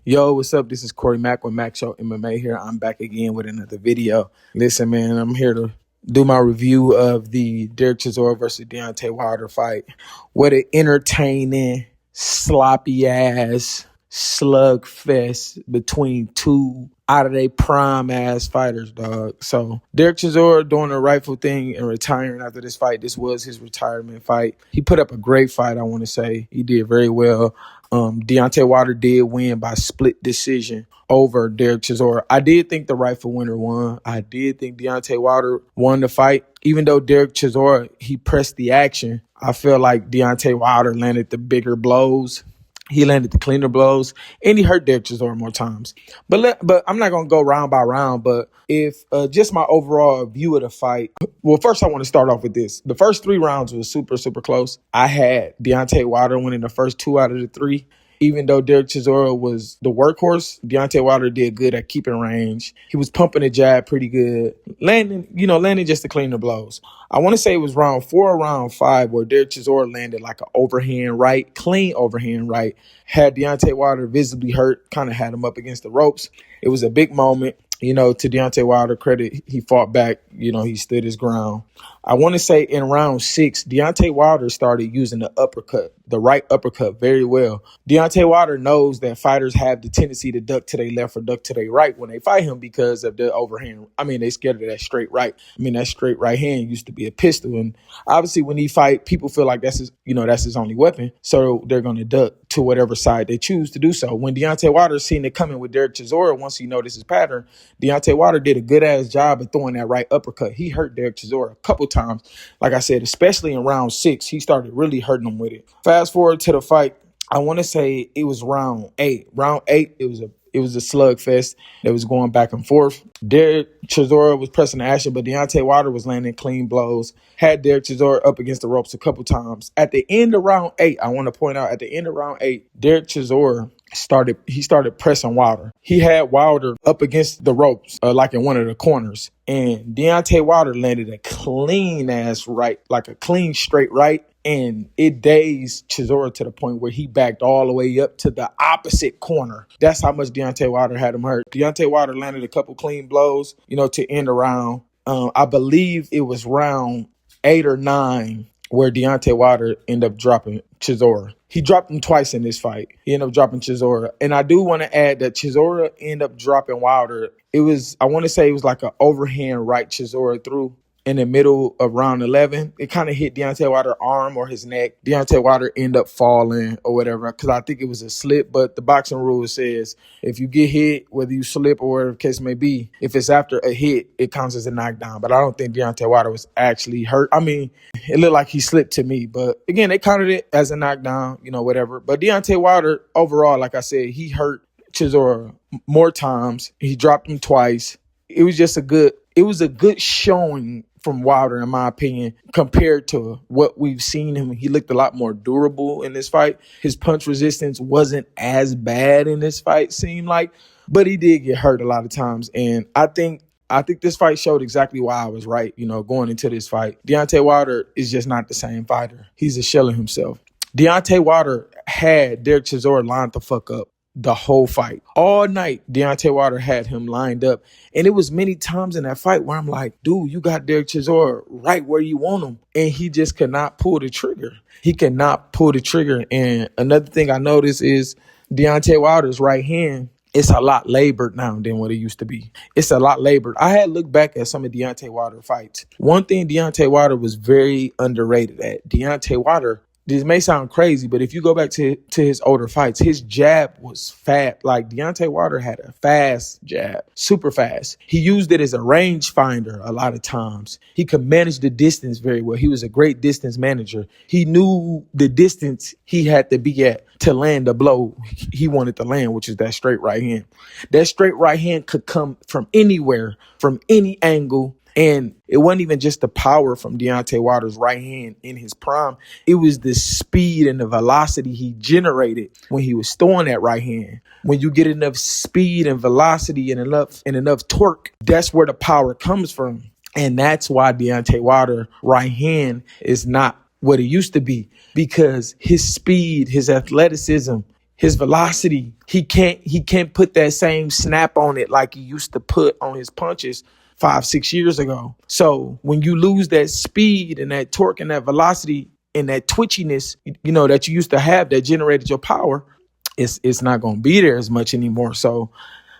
Yo, what's up? This is Corey Mack with Mack Show MMA here. I'm back again with another video. Listen, man, I'm here to do my review of the Derek Chisora versus Deontay Wilder fight. What an entertaining, sloppy-ass slugfest between two out of their prime-ass fighters, dog. So, Derek Chisora doing the rightful thing and retiring after this fight. This was his retirement fight. He put up a great fight, I want to say. He did very well. Deontay Wilder did win by split decision over Derek Chisora. I did think the rightful winner won. I did think Deontay Wilder won the fight. Even though Derek Chisora, he pressed the action, I feel like Deontay Wilder landed the bigger blows. He landed the cleaner blows, and he hurt Derek Chisora more times. But I'm not going to go round by round, but if just my overall view of the fight, well, first I want to start off with this. The first 3 rounds was super, super close. I had Deontay Wilder winning the first 2 out of the 3. Even though Derek Chisora was the workhorse, Deontay Wilder did good at keeping range. He was pumping the jab pretty good, landing just to clean the blows. I want to say it was round 4 or round 5 where Derek Chisora landed like an overhand right, clean overhand right. Had Deontay Wilder visibly hurt, kind of had him up against the ropes. It was a big moment. To Deontay Wilder credit, he fought back. He stood his ground. I want to say in round 6, Deontay Wilder started using the right uppercut very well. Deontay Wilder knows that fighters have the tendency to duck to their left or duck to their right when they fight him because of the overhand. They scared of that straight right. That straight right hand used to be a pistol. And obviously when he fight, people feel like that's his only weapon. So they're going to duck to whatever side they choose to do so. When Deontay Wilder seen it coming with Derek Chisora, once he noticed his pattern, Deontay Wilder did a good-ass job of throwing that right uppercut. He hurt Derek Chisora a couple times. Like I said, especially in round 6, he started really hurting him with it. Fast forward to the fight, I want to say it was round 8. Round 8, it was a slugfest that was going back and forth. Derek Chisora was pressing the action, but Deontay Wilder was landing clean blows. Had Derek Chisora up against the ropes a couple times. At the end of round 8, I want to point out, at the end of round 8, Derek Chisora started pressing Wilder. He had Wilder up against the ropes, like in one of the corners. And Deontay Wilder landed a clean ass right, like a clean straight right. And it dazed Chisora to the point where he backed all the way up to the opposite corner. That's how much Deontay Wilder had him hurt. Deontay Wilder landed a couple clean blows, to end the round. I believe it was round 8 or 9 where Deontay Wilder ended up dropping Chisora. He dropped him twice in this fight. He ended up dropping Chisora. And I do want to add that Chisora ended up dropping Wilder. I want to say it was like an overhand right Chisora threw in the middle of round 11. It kind of hit Deontay Wilder's arm or his neck. Deontay Wilder ended up falling or whatever because I think it was a slip. But the boxing rule says if you get hit, whether you slip or whatever the case may be, if it's after a hit, it counts as a knockdown. But I don't think Deontay Wilder was actually hurt. It looked like he slipped to me. But again, they counted it as a knockdown, whatever. But Deontay Wilder, overall, like I said, he hurt Chisora more times. He dropped him twice. It was a good showing from Wilder, in my opinion, compared to what we've seen him. He looked a lot more durable in this fight. His punch resistance wasn't as bad in this fight, seemed like, but he did get hurt a lot of times. And I think this fight showed exactly why I was right, going into this fight. Deontay Wilder is just not the same fighter. He's a shell of himself. Deontay Wilder had Derek Chisora lined the fuck up the whole fight. All night, Deontay Wilder had him lined up. And it was many times in that fight where I'm like, dude, you got Derek Chisora right where you want him. And he just could not pull the trigger. And another thing I noticed is Deontay Wilder's right hand, it's a lot labored now than what it used to be. It's a lot labored. I had looked back at some of Deontay Wilder fights. One thing Deontay Wilder was very underrated at. Deontay Wilder, this may sound crazy, but if you go back to his older fights, his jab was fast. Like Deontay Wilder had a fast jab, super fast. He used it as a range finder a lot of times. He could manage the distance very well. He was a great distance manager. He knew the distance he had to be at to land the blow he wanted to land, which is that straight right hand. That straight right hand could come from anywhere, from any angle. And it wasn't even just the power from Deontay Wilder's right hand in his prime. It was the speed and the velocity he generated when he was throwing that right hand. When you get enough speed and velocity and enough torque, that's where the power comes from. And that's why Deontay Wilder right hand is not what it used to be, because his speed, his athleticism, his velocity, he can't put that same snap on it like he used to put on his punches 5, 6 years ago. So when you lose that speed and that torque and that velocity and that twitchiness, that you used to have that generated your power, it's not gonna be there as much anymore. So,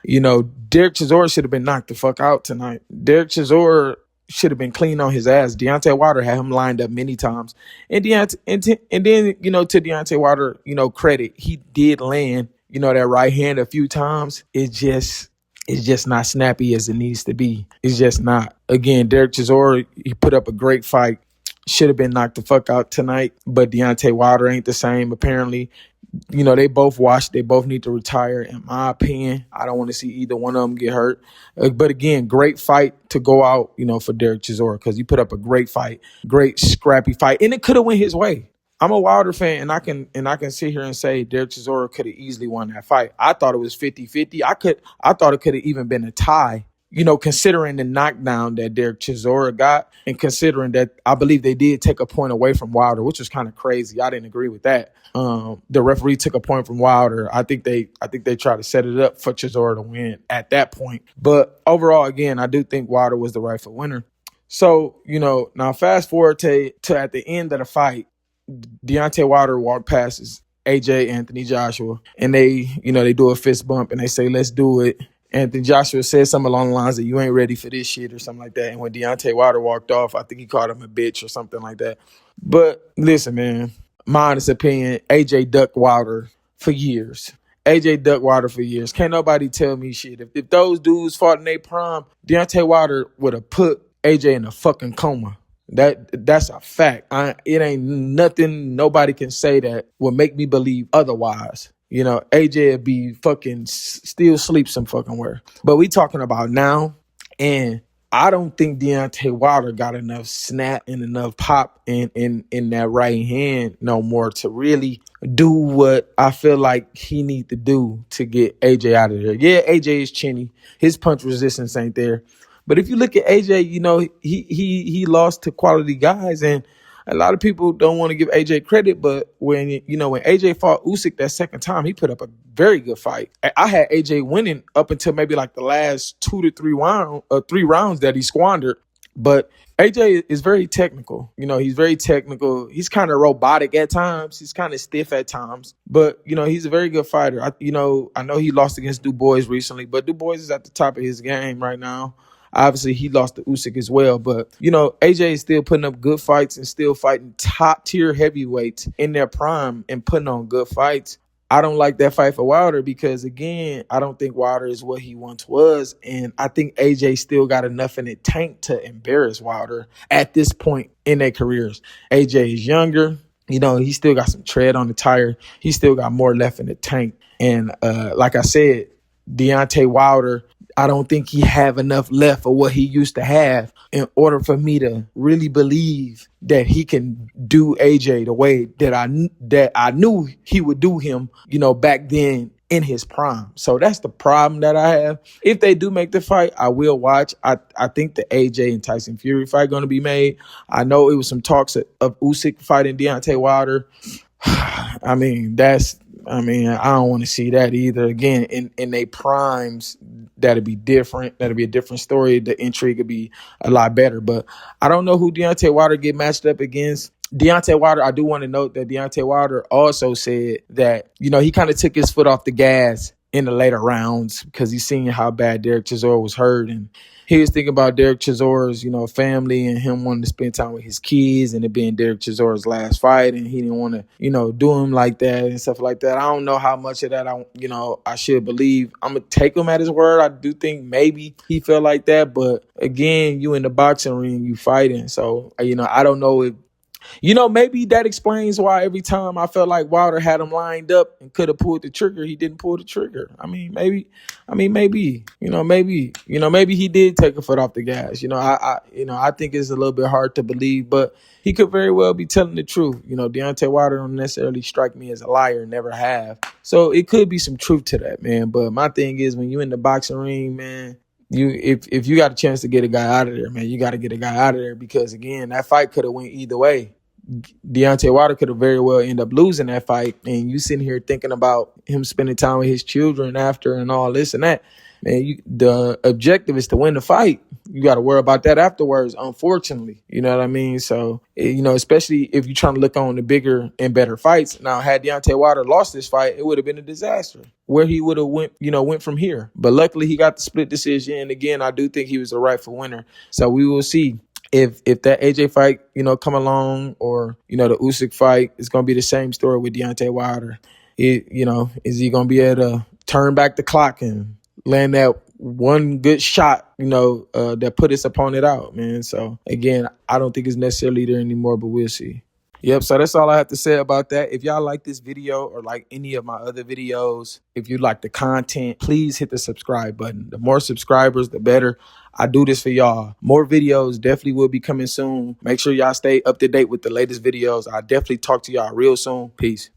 Derek Chisora should have been knocked the fuck out tonight. Derek Chisora should have been clean on his ass. Deontay Wilder had him lined up many times. And then, to Deontay Wilder, credit, he did land, that right hand a few times. It's just not snappy as it needs to be. It's just not. Again, Derek Chisora, he put up a great fight. Should have been knocked the fuck out tonight. But Deontay Wilder ain't the same, apparently. They both washed. They both need to retire, in my opinion. I don't want to see either one of them get hurt. But again, great fight to go out, for Derek Chisora, because he put up a great fight, great scrappy fight, and it could have went his way. I'm a Wilder fan, and I can sit here and say Derek Chisora could have easily won that fight. I thought it was 50-50. I thought it could have even been a tie. Considering the knockdown that Derek Chisora got, and considering that I believe they did take a point away from Wilder, which was kind of crazy. I didn't agree with that. The referee took a point from Wilder. I think they tried to set it up for Chisora to win at that point. But overall, again, I do think Wilder was the rightful winner. So, now fast forward to at the end of the fight, Deontay Wilder walked past AJ Anthony Joshua, and they do a fist bump and they say, "Let's do it." Anthony Joshua said something along the lines that you ain't ready for this shit or something like that. And when Deontay Wilder walked off, I think he called him a bitch or something like that. But listen, man, my honest opinion, AJ ducked Wilder for years. AJ ducked Wilder for years. Can't nobody tell me shit. If those dudes fought in their prime, Deontay Wilder would have put AJ in a fucking coma. That's a fact. It ain't nothing nobody can say that would make me believe otherwise. AJ would be fucking still sleep some fucking where. But we talking about now, and I don't think Deontay Wilder got enough snap and enough pop in that right hand no more to really do what I feel like he need to do to get AJ out of there. Yeah, AJ is chinny. His punch resistance ain't there. But if you look at AJ, he lost to quality guys, and a lot of people don't want to give AJ credit, but when AJ fought Usyk that second time, he put up a very good fight. I had AJ winning up until maybe like the last 2 to 3 rounds that he squandered. But AJ is very technical. He's very technical. He's kind of robotic at times. He's kind of stiff at times. But, he's a very good fighter. I know he lost against Du Bois recently, but Du Bois is at the top of his game right now. Obviously, he lost to Usyk as well. But, AJ is still putting up good fights and still fighting top-tier heavyweights in their prime and putting on good fights. I don't like that fight for Wilder because, again, I don't think Wilder is what he once was. And I think AJ still got enough in the tank to embarrass Wilder at this point in their careers. AJ is younger. He still got some tread on the tire. He still got more left in the tank. And like I said, Deontay Wilder, I don't think he have enough left of what he used to have in order for me to really believe that he can do AJ the way that I knew he would do him, back then in his prime. So that's the problem that I have. If they do make the fight, I will watch. I think the AJ and Tyson Fury fight going to be made. I know it was some talks of Usyk fighting Deontay Wilder. I don't want to see that either. Again, in their primes, that'd be different. That'd be a different story. The intrigue would be a lot better. But I don't know who Deontay Wilder get matched up against. Deontay Wilder, I do want to note that Deontay Wilder also said that, he kind of took his foot off the gas in the later rounds because he's seen how bad Derek Chisora was hurt. And he was thinking about Derek Chisora's, family and him wanting to spend time with his kids and it being Derek Chisora's last fight. And he didn't want to, do him like that and stuff like that. I don't know how much of that I should believe. I'm going to take him at his word. I do think maybe he felt like that. But again, you in the boxing ring, you fighting. So, I don't know if, maybe that explains why every time I felt like Wilder had him lined up and could have pulled the trigger, he didn't pull the trigger. Maybe he did take a foot off the gas. I think it's a little bit hard to believe, but he could very well be telling the truth. Deontay Wilder don't necessarily strike me as a liar, never have. So it could be some truth to that, man. But my thing is, when you in the boxing ring, man, if you got a chance to get a guy out of there, man, you got to get a guy out of there because, again, that fight could have went either way. Deontay Wilder could have very well ended up losing that fight. And you sitting here thinking about him spending time with his children after and all this and that. Man, the objective is to win the fight. You got to worry about that afterwards, unfortunately. You know what I mean? So, especially if you're trying to look on the bigger and better fights. Now, had Deontay Wilder lost this fight, it would have been a disaster. Where he would have went from here. But luckily, he got the split decision. And again, I do think he was the rightful winner. So we will see. If that AJ fight, come along, or, the Usyk fight, it's going to be the same story with Deontay Wilder. Is he going to be able to turn back the clock and land that one good shot, that put his opponent out, man? So, again, I don't think it's necessarily there anymore, but we'll see. Yep, so that's all I have to say about that. If y'all like this video or like any of my other videos, if you like the content, please hit the subscribe button. The more subscribers, the better. I do this for y'all. More videos definitely will be coming soon. Make sure y'all stay up to date with the latest videos. I'll definitely talk to y'all real soon. Peace.